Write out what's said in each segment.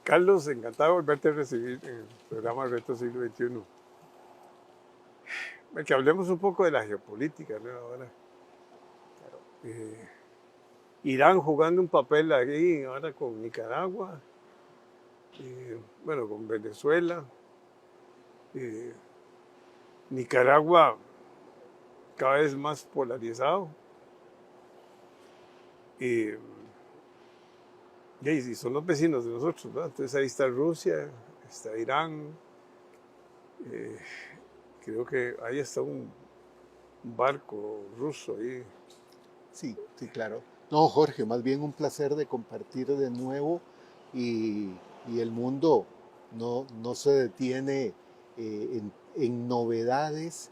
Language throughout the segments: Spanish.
Carlos, encantado de volverte a recibir en el programa Reto Siglo XXI. Que hablemos un poco de la geopolítica, ¿no? Ahora, eh, Irán jugando un papel ahí, ahora con Nicaragua, bueno, con Venezuela. eh, Nicaragua cada vez más polarizado. eh, y son los vecinos de nosotros, ¿no? Entonces ahí está Rusia, está Irán. eh, Creo que ahí está un barco ruso ahí. Sí, sí, claro. No, Jorge, más bien un placer de compartir de nuevo y el mundo no se detiene en novedades,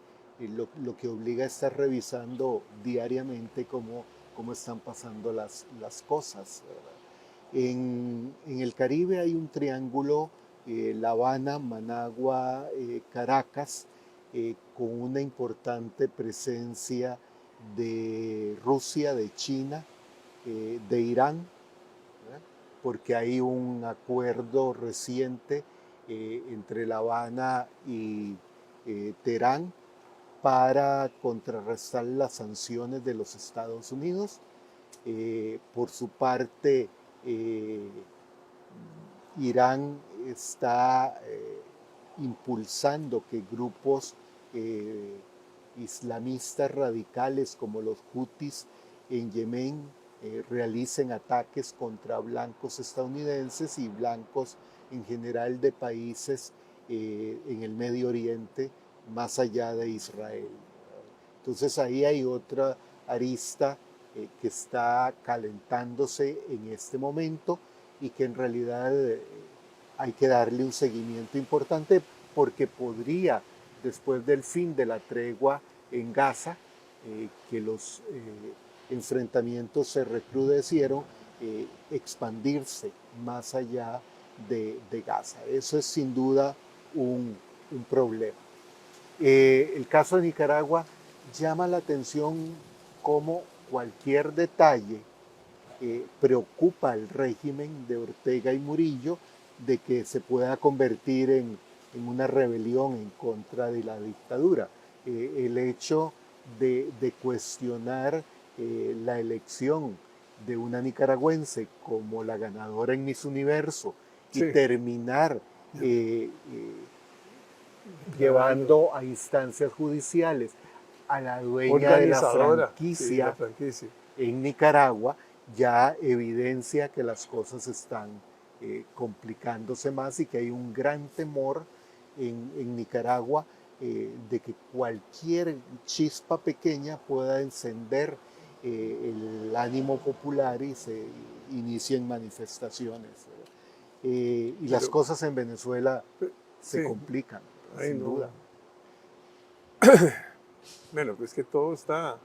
lo que obliga a estar revisando diariamente cómo están pasando las cosas, ¿verdad? En el Caribe hay un triángulo, La Habana, Managua, Caracas, con una importante presencia de Rusia, de China, de Irán, ¿verdad? Porque hay un acuerdo reciente entre La Habana y Teherán para contrarrestar las sanciones de los Estados Unidos. Por su parte, eh, Irán está impulsando que grupos eh, islamistas radicales como los Houthis en Yemen realicen ataques contra blancos estadounidenses y blancos en general de países en el Medio Oriente más allá de Israel. Entonces ahí hay otra arista que está calentándose en este momento y que en realidad hay que darle un seguimiento importante porque podría, después del fin de la tregua en Gaza, que los enfrentamientos se recrudecieron, expandirse más allá de Gaza. Eso es sin duda un problema. El caso de Nicaragua llama la atención como cualquier detalle preocupa al régimen de Ortega y Murillo de que se pueda convertir en una rebelión en contra de la dictadura. El hecho de cuestionar la elección de una nicaragüense como la ganadora en Miss Universo y Sí, terminar declarando llevando a instancias judiciales a la dueña de la organizadora, sí, la franquicia franquicia. en Nicaragua, ya evidencia que las cosas están complicándose más y que hay un gran temor en Nicaragua de que cualquier chispa pequeña pueda encender el ánimo popular y se inicien manifestaciones. Y las Pero, cosas en Venezuela se sí, complican, ahí sin no. duda. Bueno, pues que todo está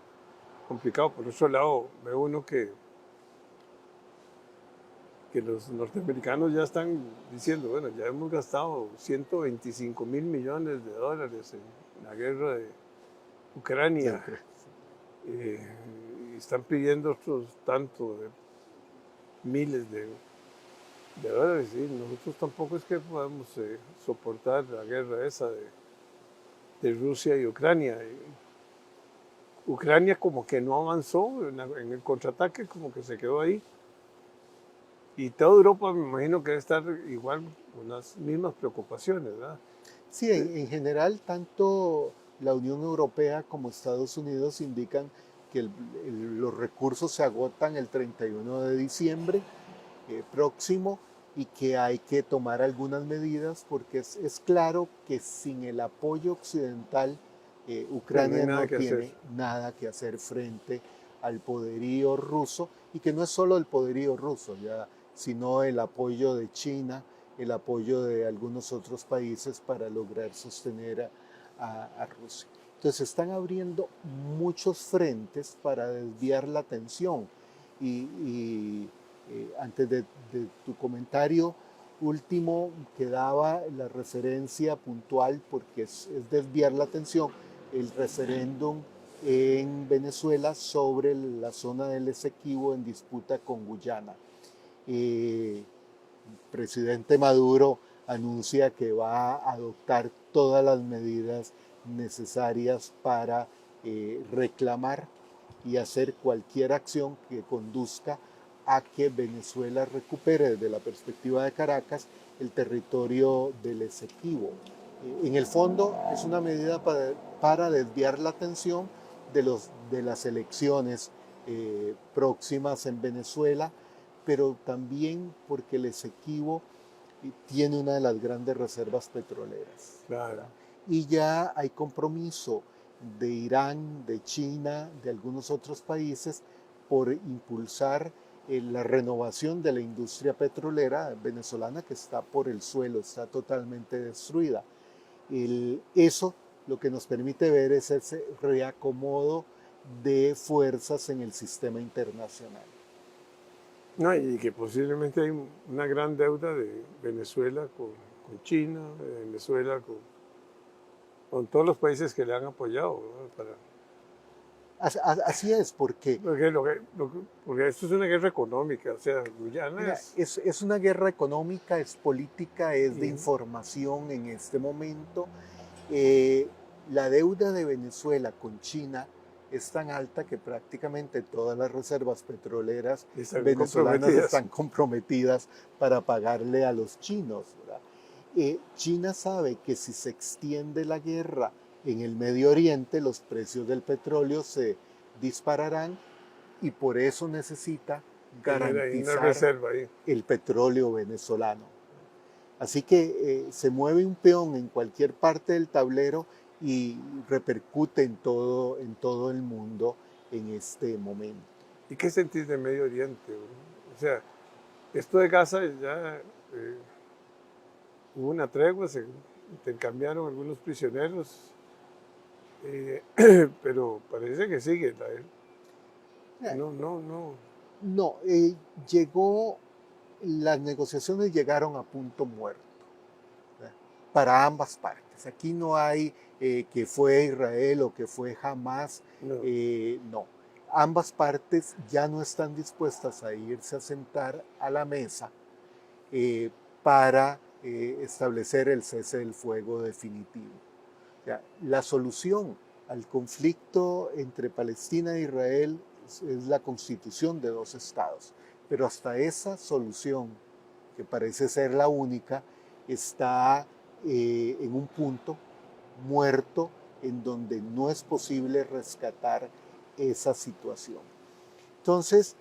complicado. Por otro lado, ve uno que los norteamericanos ya están diciendo, bueno, ya hemos gastado 125.000 millones de dólares en la guerra de De Ucrania. Ucrania. eh, y están pidiendo otros tanto de miles de dólares. Y nosotros tampoco es que podamos soportar la guerra esa de Rusia y Ucrania. Ucrania como que no avanzó en el contraataque, como que se quedó ahí. Y toda Europa me imagino que debe estar igual con las mismas preocupaciones, ¿verdad? Sí, en general, tanto la Unión Europea como Estados Unidos indican que los recursos se agotan el 31 de diciembre próximo y que hay que tomar algunas medidas porque es claro que sin el apoyo occidental, Sí, no hay Ucrania nada no que hacer. tiene nada que hacer frente al poderío ruso y que no es solo el poderío ruso, ya, sino el apoyo de China, el apoyo de algunos otros países para lograr sostener a Rusia. Entonces están abriendo muchos frentes para desviar la atención y antes de tu comentario último que daba la referencia puntual, porque es desviar la atención, el referéndum en Venezuela sobre la zona del Esequibo en disputa con Guyana. Eh, presidente Maduro anuncia que va a adoptar todas las medidas necesarias para reclamar y hacer cualquier acción que conduzca a que Venezuela recupere desde la perspectiva de Caracas el territorio del Esequibo. En el fondo es una medida para desviar la atención de las elecciones próximas en Venezuela, pero también porque el Esequibo tiene una de las grandes reservas petroleras. Claro. Y ya hay compromiso de Irán, de China, de algunos otros países por impulsar la renovación de la industria petrolera venezolana que está por el suelo, está totalmente destruida. Eso lo que nos permite ver es ese reacomodo de fuerzas en el sistema internacional. No, y que posiblemente hay una gran deuda de Venezuela con China, de Venezuela con todos los países que le han apoyado, ¿no? Así es, porque porque esto es una guerra económica, o sea, Guyana mira, es una guerra económica, es política, es de información en este momento. La deuda de Venezuela con China es tan alta que prácticamente todas las reservas petroleras venezolanas están comprometidas para pagarle a los chinos, ¿verdad? China sabe que si se extiende la guerra en el Medio Oriente, los precios del petróleo se dispararán y por eso necesita garantizar el petróleo venezolano. Así que se mueve un peón en cualquier parte del tablero y repercute en todo el mundo en este momento. ¿Y qué sentís de Medio Oriente? O sea, esto de Gaza ya hubo una tregua, se intercambiaron algunos prisioneros, pero parece que sigue. No, las negociaciones llegaron a punto muerto, ¿verdad? Para ambas partes. Aquí no hay que fue Israel o que fue Hamas, no. Ambas partes ya no están dispuestas a irse a sentar a la mesa para establecer el cese del fuego definitivo. O sea, la solución al conflicto entre Palestina e Israel es la constitución de dos estados, pero hasta esa solución, que parece ser la única, está en un punto muerto en donde no es posible rescatar esa situación. Entonces,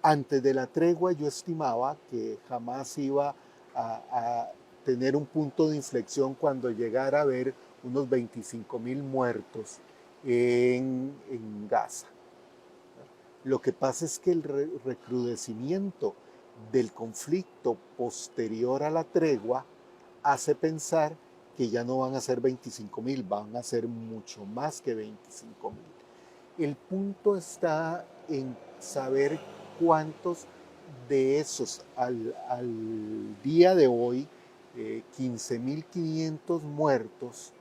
antes de la tregua yo estimaba que jamás iba a tener un punto de inflexión cuando llegara a haber unos 25,000 muertos en Gaza. Lo que pasa es que el recrudecimiento del conflicto posterior a la tregua hace pensar que ya no van a ser 25,000, van a ser mucho más que 25,000. El punto está en saber cuántos de esos al día de hoy, 15,500 muertos,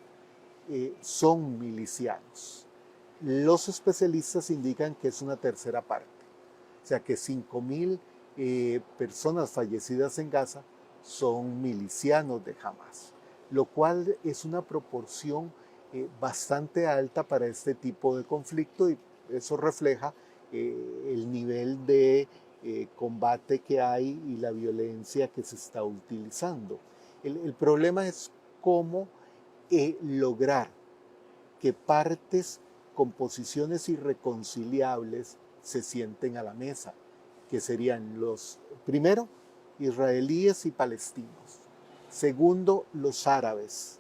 son milicianos. Los especialistas indican que es una tercera parte, o sea que 5,000 personas fallecidas en Gaza son milicianos de Hamas, lo cual es una proporción bastante alta para este tipo de conflicto y eso refleja el nivel de combate que hay y la violencia que se está utilizando. El problema es cómo lograr que partes con posiciones irreconciliables se sienten a la mesa, que serían primero, israelíes y palestinos. Segundo, los árabes.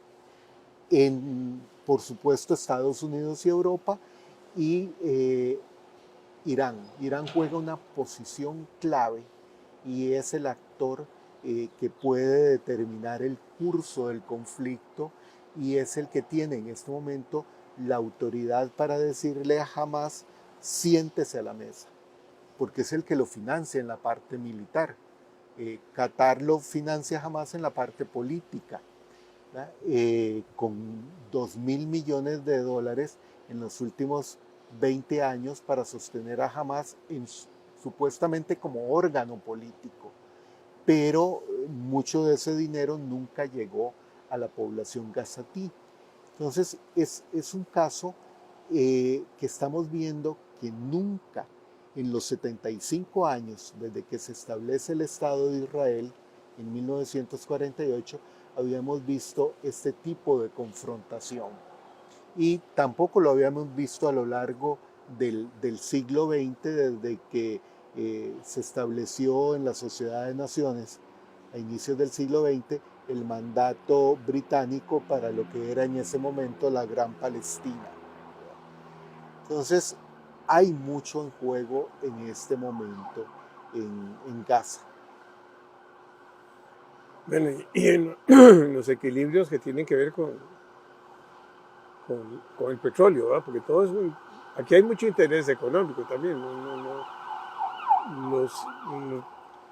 Por supuesto, Estados Unidos y Europa y Irán. Irán juega una posición clave y es el actor que puede determinar el curso del conflicto y es el que tiene en este momento la autoridad para decirle a Hamas, siéntese a la mesa, porque es el que lo financia en la parte militar. Qatar lo financia a Hamas en la parte política, con 2,000 millones de dólares en los últimos 20 años para sostener a Hamas supuestamente como órgano político. pero mucho de ese dinero nunca llegó a la población gazatí. Entonces es un caso que estamos viendo que nunca en los 75 años desde que se establece el Estado de Israel en 1948 habíamos visto este tipo de confrontación. Y tampoco lo habíamos visto a lo largo del siglo XX, desde que se estableció en la Sociedad de Naciones a inicios del siglo XX el mandato británico para lo que era en ese momento la Gran Palestina. Entonces, hay mucho en juego en este momento en Gaza. Bueno, y en los equilibrios que tienen que ver con el petróleo, ¿verdad? Porque todo es aquí hay mucho interés económico también.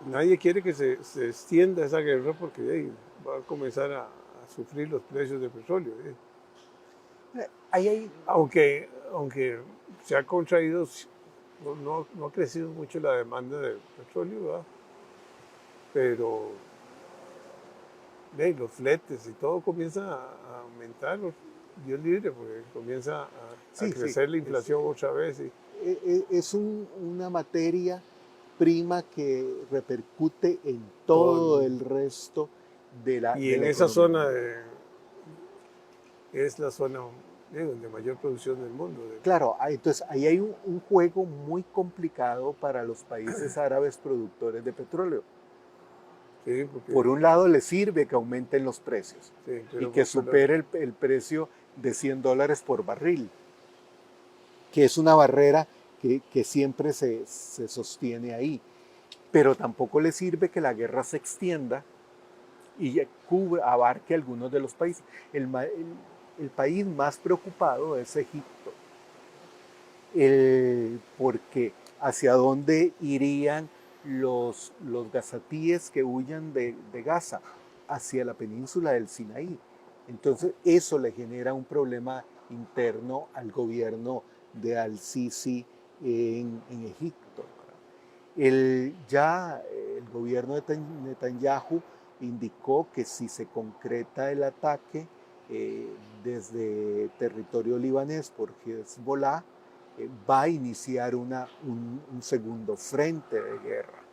Nadie quiere que se extienda esa guerra porque va a comenzar a sufrir los precios del petróleo. Ahí hay, Aunque se ha contraído, no ha crecido mucho la demanda de petróleo, ¿verdad? Pero los fletes y todo comienza a aumentar, Dios libre, porque comienza a sí, sí, crecer la inflación otra vez. es una materia prima que repercute en Todo el todo mundo. el resto Y de en la esa economía zona mundial. es la zona de mayor producción del mundo. Claro, entonces ahí hay un juego muy complicado para los países árabes productores de petróleo. Sí, porque, Por un lado les sirve que aumenten los precios sí, y pero que por otro lado, supere el precio de $100 por barril, que es una barrera que siempre se sostiene ahí. Pero tampoco les sirve que la guerra se extienda y abarque algunos de los países. El país más preocupado es Egipto, porque hacia dónde irían los gazatíes que huyan de Gaza, hacia la península del Sinaí. Entonces eso le genera un problema interno al gobierno de Al-Sisi en Egipto. El gobierno de Netanyahu indicó que si se concreta el ataque desde territorio libanés por Hezbollah, va a iniciar un segundo frente de guerra.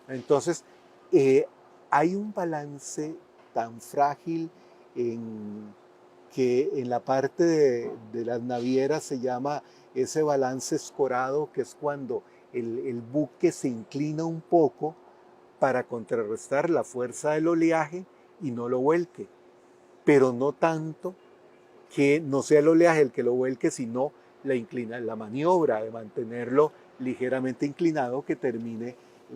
Entonces, eh, hay un balance tan frágil en, que en la parte de las navieras se llama ese balance escorado, que es cuando el buque se inclina un poco para contrarrestar la fuerza del oleaje y no lo vuelque, pero no tanto que no sea el oleaje el que lo vuelque, sino la maniobra de mantenerlo ligeramente inclinado que termine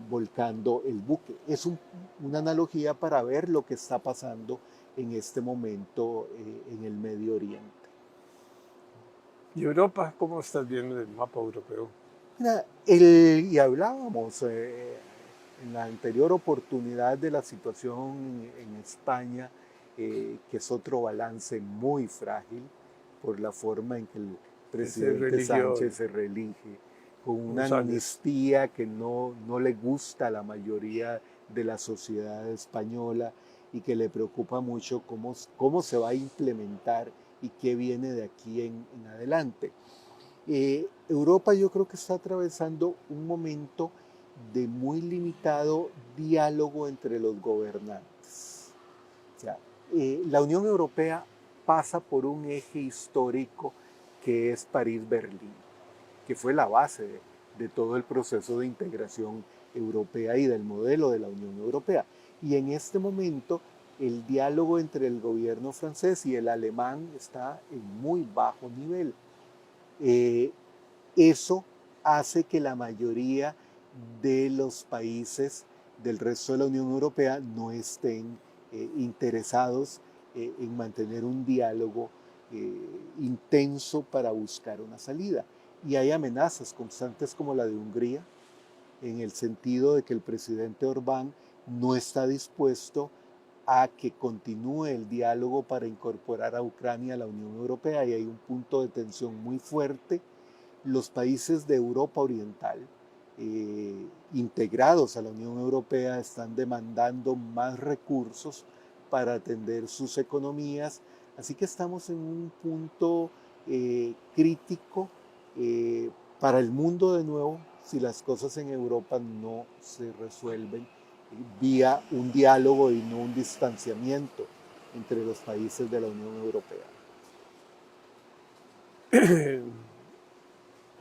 volcando el buque. Es una analogía para ver lo que está pasando en este momento en el Medio Oriente. ¿y Europa? ¿Cómo estás viendo el mapa europeo? Mira, y hablábamos en la anterior oportunidad de la situación en España, que es otro balance muy frágil por la forma en que el Ese presidente religión, Sánchez se reelige, con una González. amnistía que no le gusta a la mayoría de la sociedad española y que le preocupa mucho cómo se va a implementar y qué viene de aquí en adelante. Europa yo creo que está atravesando un momento de muy limitado diálogo entre los gobernantes. O sea, la Unión Europea pasa por un eje histórico que es París-Berlín, que fue la base de todo el proceso de integración europea y del modelo de la Unión Europea. Y en este momento el diálogo entre el gobierno francés y el alemán está en muy bajo nivel. Eh, Eso hace que la mayoría de los países del resto de la Unión Europea no estén interesados en mantener un diálogo intenso para buscar una salida. Y hay amenazas constantes como la de Hungría, en el sentido de que el presidente Orbán no está dispuesto a que continúe el diálogo para incorporar a Ucrania a la Unión Europea y hay un punto de tensión muy fuerte. Los países de Europa Oriental integrados a la Unión Europea están demandando más recursos para atender sus economías. Así que estamos en un punto crítico para el mundo de nuevo si las cosas en Europa no se resuelven vía un diálogo y no un distanciamiento entre los países de la Unión Europea.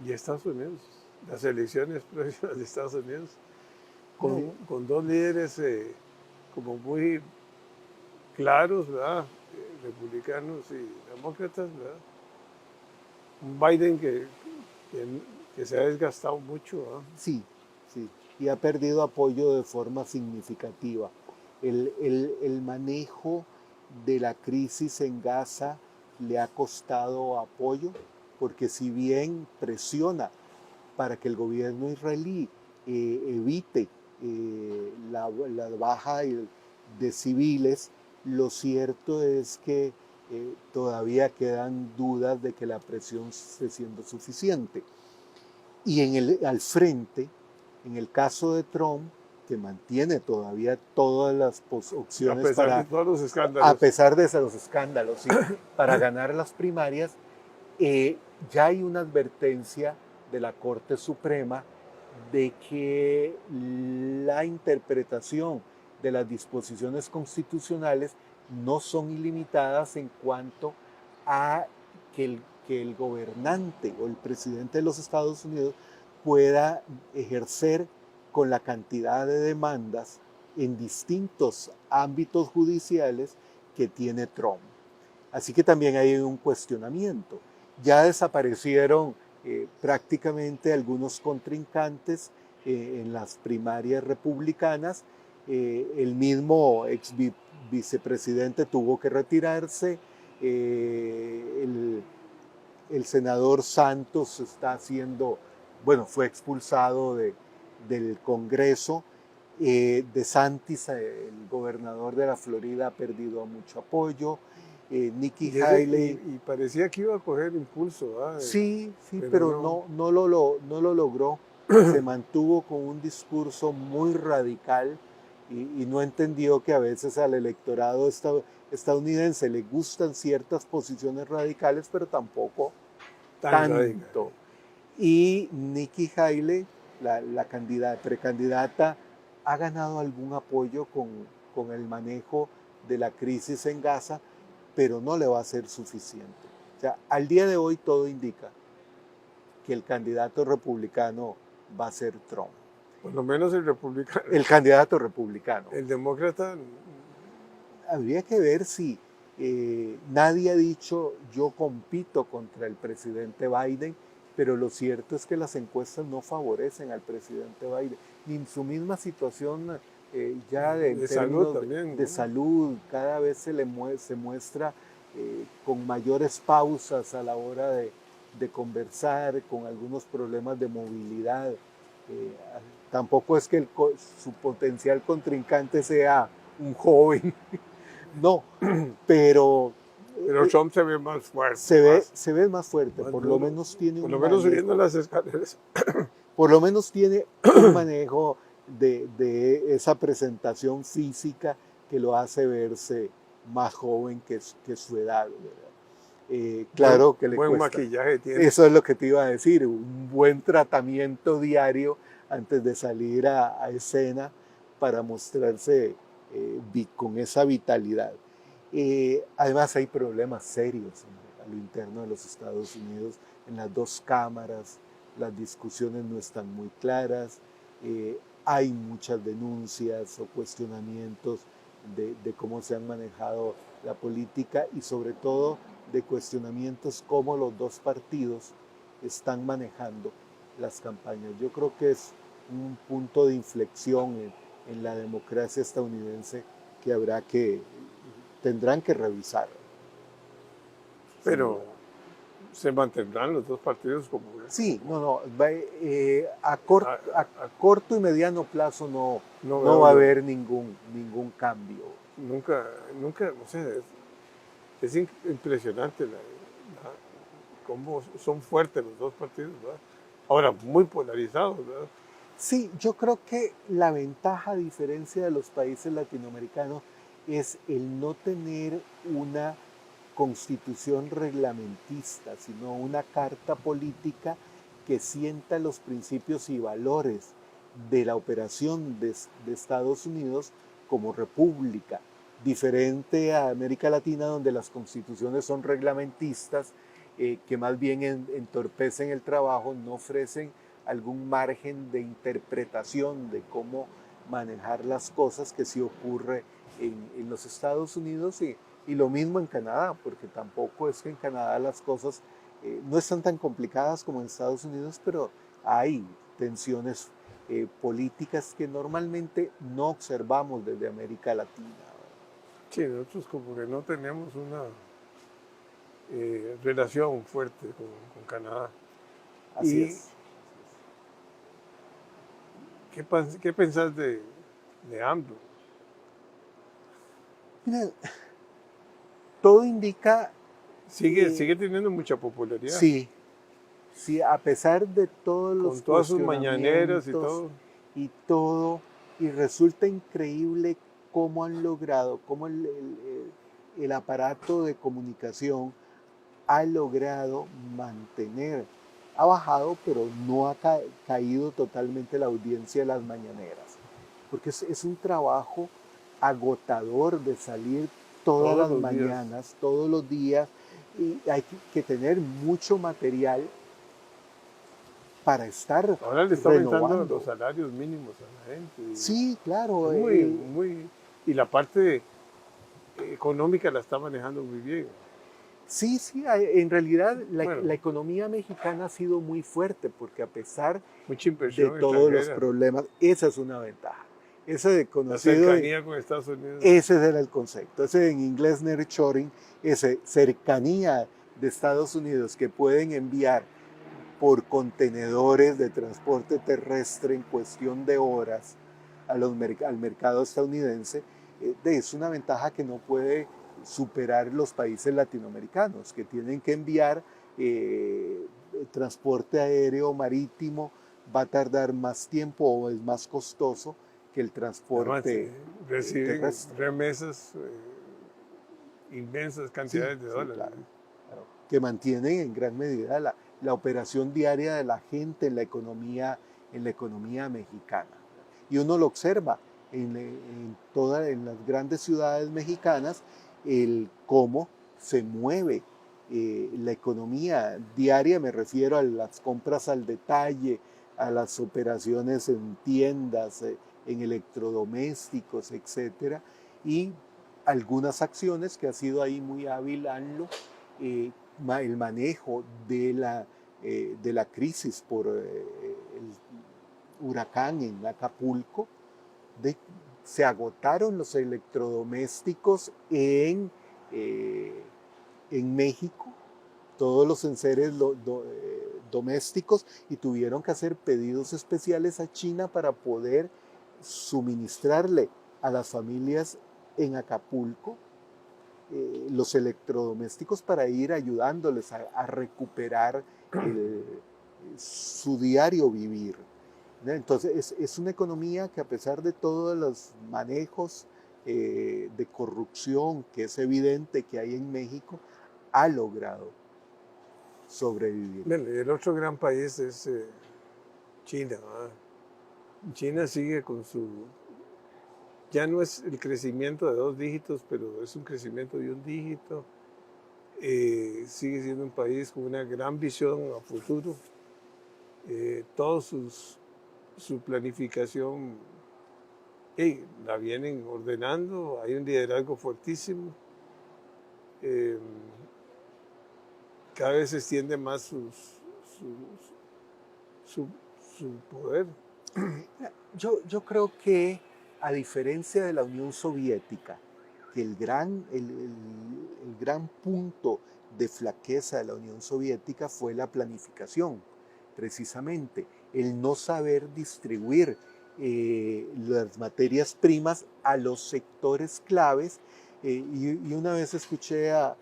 Y Estados Unidos, las elecciones próximas de Estados Unidos, con dos líderes como muy claros, ¿verdad? Republicanos y demócratas, ¿verdad? Un Biden que se ha desgastado mucho, ¿verdad? Sí, sí, y ha perdido apoyo de forma significativa. El manejo de la crisis en Gaza le ha costado apoyo, porque si bien presiona para que el gobierno israelí evite la baja de civiles, lo cierto es que todavía quedan dudas de que la presión esté siendo suficiente. Y al frente, en el caso de Trump, que mantiene todavía todas las opciones a pesar de todos los escándalos. A pesar de los escándalos, sí, para ganar las primarias, ya hay una advertencia de la Corte Suprema de que la interpretación de las disposiciones constitucionales no son ilimitadas en cuanto a que el gobernante o el presidente de los Estados Unidos pueda ejercer con la cantidad de demandas en distintos ámbitos judiciales que tiene Trump. Así que también hay un cuestionamiento. Ya desaparecieron prácticamente algunos contrincantes en las primarias republicanas. El mismo ex vicepresidente tuvo que retirarse. El senador Santos está fue expulsado del Congreso. DeSantis, el gobernador de la Florida, ha perdido mucho apoyo. Nikki Haley. Y parecía que iba a coger impulso, ¿verdad? Sí, pero no lo logró. Se mantuvo con un discurso muy radical y no entendió que a veces al electorado estadounidense le gustan ciertas posiciones radicales, pero tampoco tanto. Radical. Y Nikki Haley, la precandidata, ha ganado algún apoyo con el manejo de la crisis en Gaza, pero no le va a ser suficiente. O sea, al día de hoy todo indica que el candidato republicano va a ser Trump. Por lo menos el republicano. El candidato republicano. El demócrata. Habría que ver si nadie ha dicho yo compito contra el presidente Biden, pero lo cierto es que las encuestas no favorecen al presidente Biden, ni en su misma situación ya de salud también, ¿no? De salud, cada vez se muestra con mayores pausas a la hora de conversar, con algunos problemas de movilidad. Tampoco es que su potencial contrincante sea un joven, no, pero Trump se ve más fuerte. Se ve más fuerte, por lo menos tiene por lo menos subiendo las escaleras. Por lo menos tiene un manejo de esa presentación física que lo hace verse más joven que su edad, ¿verdad? Claro que le buen cuesta. Maquillaje tiene. Eso es lo que te iba a decir, un buen tratamiento diario antes de salir a escena para mostrarse con esa vitalidad. Además hay problemas serios a lo interno de los Estados Unidos, en las dos cámaras, las discusiones no están muy claras, hay muchas denuncias o cuestionamientos de cómo se han manejado la política y sobre todo de cuestionamientos cómo los dos partidos están manejando las campañas. Yo creo que es un punto de inflexión en la democracia estadounidense que tendrán que revisar. Pero se mantendrán los dos partidos como... Sí, a corto y mediano plazo no va a haber ningún cambio. Nunca, o sea, es impresionante cómo son fuertes los dos partidos, ¿verdad? Ahora, muy polarizados, ¿verdad? Sí, yo creo que la ventaja, a diferencia de los países latinoamericanos, es el no tener una constitución reglamentista, sino una carta política que sienta los principios y valores de la operación de Estados Unidos como república, diferente a América Latina donde las constituciones son reglamentistas, que más bien entorpecen el trabajo, no ofrecen algún margen de interpretación de cómo manejar las cosas que sí ocurre en los Estados Unidos y lo mismo en Canadá, porque tampoco es que en Canadá las cosas no están tan complicadas como en Estados Unidos, pero hay tensiones políticas que normalmente no observamos desde América Latina. Sí, nosotros como que no tenemos una relación fuerte con Canadá. Así ¿Y es. qué pensás de AMLO? Mira, todo indica, eh, Sigue teniendo mucha popularidad, sí, sí, a pesar de todos los con todas sus mañaneras y cuestionamientos todo. y todo, y resulta increíble cómo han logrado, cómo el aparato de comunicación ha logrado mantener, ha bajado, pero no ha caído totalmente la audiencia de las mañaneras, porque es un trabajo agotador de salir todas Todos las los días. mañanas, todos los días, y hay que tener mucho material para estar Ahora le está aumentando los renovando. salarios mínimos a la gente. Sí, Es claro, muy. Y la parte económica la está manejando muy bien. sí, sí, en realidad Bueno, la economía mexicana ha sido muy fuerte porque a pesar mucha de inversión todos los extranjera, problemas, esa es una ventaja. Ese de la conocido, cercanía con Estados Unidos. ese era el concepto, ese en inglés nearshoring, ese cercanía de Estados Unidos que pueden enviar por contenedores de transporte terrestre en cuestión de horas al mercado estadounidense, es una ventaja que no puede superar los países latinoamericanos, que tienen que enviar transporte aéreo, marítimo, va a tardar más tiempo o es más costoso que el Además, transporte reciben terrestre. remesas, inmensas Sí, cantidades de sí, dólares. claro, claro. Que mantienen en gran medida la operación diaria de la gente en la economía mexicana. Y uno lo observa en las grandes ciudades mexicanas, el cómo se mueve la economía diaria, me refiero a las compras al detalle, a las operaciones en tiendas, en electrodomésticos, etcétera, y algunas acciones que ha sido ahí muy hábil ANLO, eh, el manejo de la crisis por el huracán en Acapulco, de, se agotaron los electrodomésticos en México, todos los enseres domésticos, y tuvieron que hacer pedidos especiales a China para poder suministrarle a las familias en Acapulco los electrodomésticos para ir ayudándoles a recuperar el, su diario vivir. ¿No? Entonces es una economía que a pesar de todos los manejos de corrupción que es evidente que hay en México, ha logrado sobrevivir. Bueno, el otro gran país es China. ¿Verdad? China sigue con su. Ya no es el crecimiento de 2 dígitos, pero es un crecimiento de 1 dígito. Sigue siendo un país con una gran visión a futuro. Toda su planificación la vienen ordenando, hay un liderazgo fuertísimo. Eh, Cada vez se extiende más su, su poder. Yo creo que, a diferencia de la Unión Soviética, que el gran punto de flaqueza de la Unión Soviética fue la planificación, precisamente, el no saber distribuir las materias primas a los sectores claves. Y una vez escuché a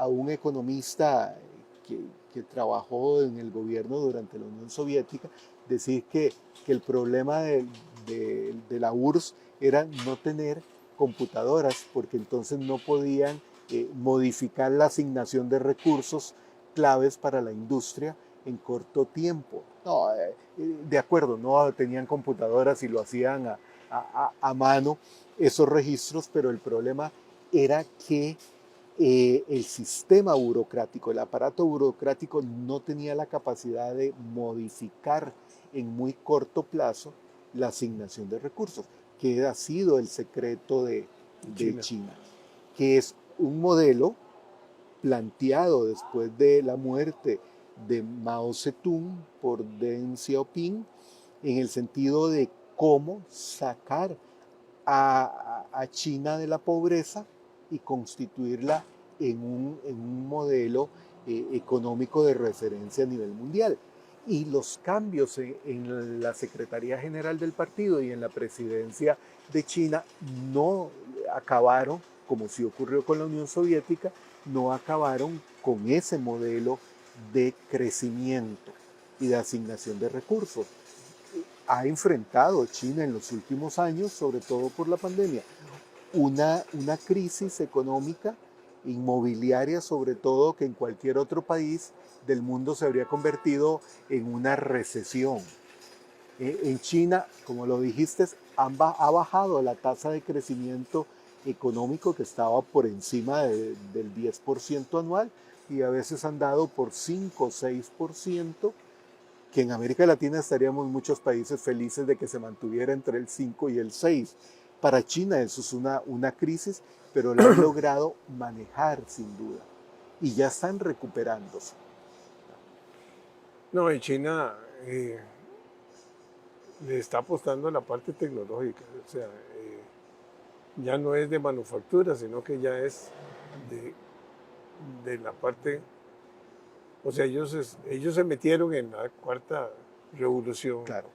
un economista que trabajó en el gobierno durante la Unión Soviética decir que el problema de la URSS era no tener computadoras, porque entonces no podían modificar la asignación de recursos claves para la industria en corto tiempo. No, de acuerdo, no tenían computadoras y lo hacían a mano esos registros, pero el problema era que el sistema burocrático, el aparato burocrático no tenía la capacidad de modificar en muy corto plazo la asignación de recursos, que ha sido el secreto de China, que es un modelo planteado después de la muerte de Mao Zedong por Deng Xiaoping, en el sentido de cómo sacar a China de la pobreza y constituirla en un modelo económico de referencia a nivel mundial. Y los cambios en la Secretaría General del partido y en la presidencia de China no acabaron, como sí ocurrió con la Unión Soviética, no acabaron con ese modelo de crecimiento y de asignación de recursos. Ha enfrentado China en los últimos años, sobre todo por la pandemia, una crisis económica, inmobiliaria sobre todo, que en cualquier otro país del mundo se habría convertido en una recesión. En China, como lo dijiste, ha bajado la tasa de crecimiento económico, que estaba por encima del 10% anual, y a veces han dado por 5 o 6%, que en América Latina estaríamos muchos países felices de que se mantuviera entre el 5 y el 6. Para China eso es una crisis, pero la han logrado manejar sin duda. Y ya están recuperándose. No, en China le está apostando a la parte tecnológica, o sea, ya no es de manufactura, sino que ya es de la parte, o sea, ellos se metieron en la cuarta revolución, Claro.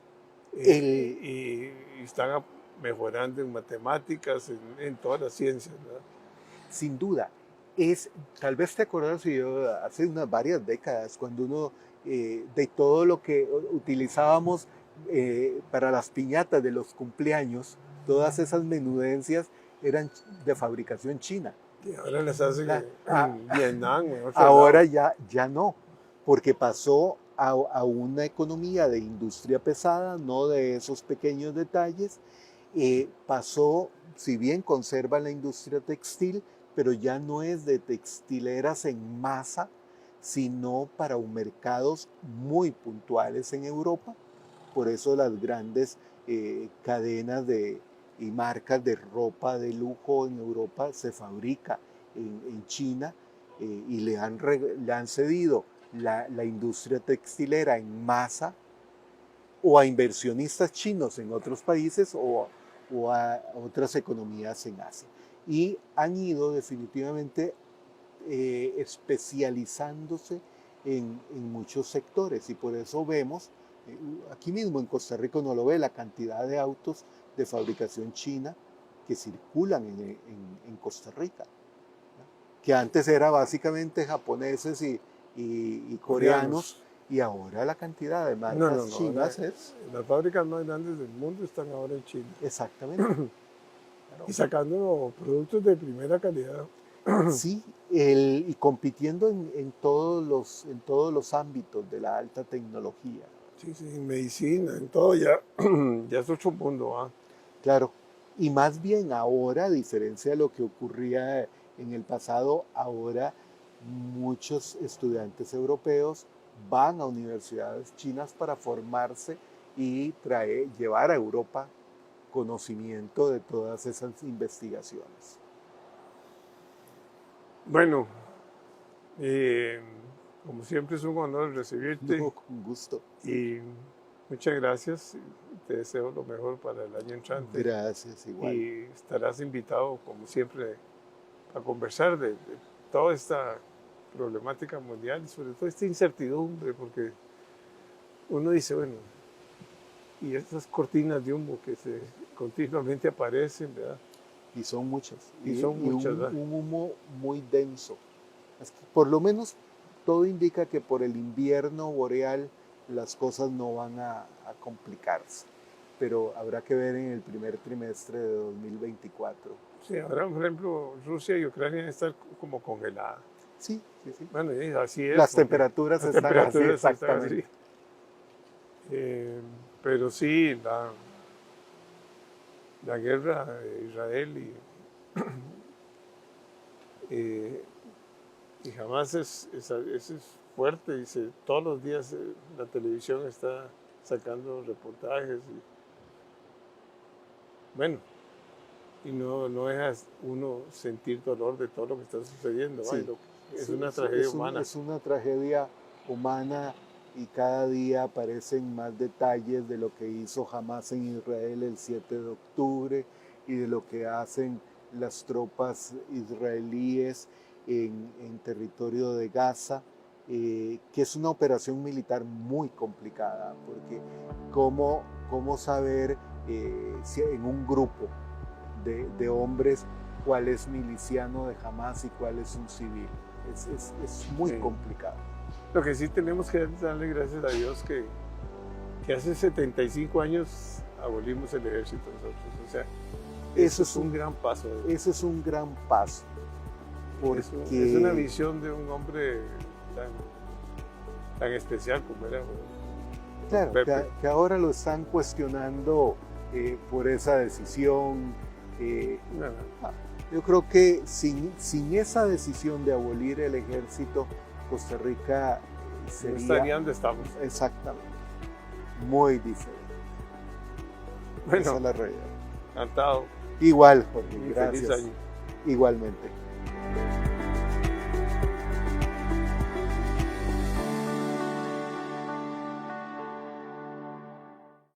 y están mejorando en matemáticas, en todas las ciencias, ¿verdad? Sin duda, tal vez te acuerdas, hace varias décadas, cuando uno, de todo lo que utilizábamos para las piñatas de los cumpleaños, todas esas menudencias eran de fabricación china. Y ahora las hacen en Vietnam, en otro ahora lado. ya no, porque pasó a una economía de industria pesada, no de esos pequeños detalles. Pasó, si bien conserva la industria textil, pero ya no es de textileras en masa, sino para mercados muy puntuales en Europa. Por eso las grandes cadenas y marcas de ropa de lujo en Europa se fabrica en China, y le han cedido la industria textilera en masa o a inversionistas chinos en otros países o a otras economías en Asia. Y han ido definitivamente especializándose en muchos sectores, y por eso vemos, aquí mismo en Costa Rica uno lo ve, la cantidad de autos de fabricación china que circulan en Costa Rica, ¿no? Que antes era básicamente japoneses y coreanos, y ahora la cantidad de marcas chinas es... Las fábricas más grandes del mundo están ahora en China. Exactamente. Claro. Y sacando productos de primera calidad. Sí, y compitiendo en todos los ámbitos de la alta tecnología. Sí, sí, en medicina, en todo, ya es otro mundo. ¿Ah? Claro, y más bien ahora, a diferencia de lo que ocurría en el pasado, ahora muchos estudiantes europeos van a universidades chinas para formarse y llevar a Europa conocimiento de todas esas investigaciones. Bueno, como siempre es un honor recibirte. No, con gusto. Y muchas gracias. Te deseo lo mejor para el año entrante. Gracias, igual. Y estarás invitado, como siempre, a conversar de toda esta problemática mundial y sobre todo esta incertidumbre, porque uno dice, bueno, y estas cortinas de humo que continuamente aparecen, ¿verdad? Y son muchas. Y son muchas, ¿verdad? Un humo muy denso. Por lo menos todo indica que por el invierno boreal las cosas no van a complicarse. Pero habrá que ver en el primer trimestre de 2024. Sí, ahora, por ejemplo, Rusia y Ucrania están como congeladas. Sí, sí, sí. Bueno, y así es. Las temperaturas las están así, temperaturas están exactamente. así. Pero sí, la guerra de Israel y Hamas es fuerte. Todos los días la televisión está sacando reportajes. Bueno, y no deja uno sentir dolor de todo lo que está sucediendo. Sí, es sí, una tragedia humana. Es una tragedia humana y cada día aparecen más detalles de lo que hizo Hamas en Israel el 7 de octubre y de lo que hacen las tropas israelíes en territorio de Gaza, que es una operación militar muy complicada, porque cómo saber si en un grupo de hombres cuál es miliciano de Hamas y cuál es un civil. Es muy complicado. Lo que sí tenemos que darle gracias a Dios que hace 75 años abolimos el ejército nosotros. O sea, eso es un gran paso. Ese es un gran paso. Porque es una visión de un hombre tan especial como era. Claro, que ahora lo están cuestionando por esa decisión. Yo creo que sin esa decisión de abolir el ejército, Costa Rica sería... No estaría donde estamos. Exactamente. Muy diferente. Bueno, esa es la realidad. Encantado. Igual, Jorge. Y gracias. feliz año. Igualmente.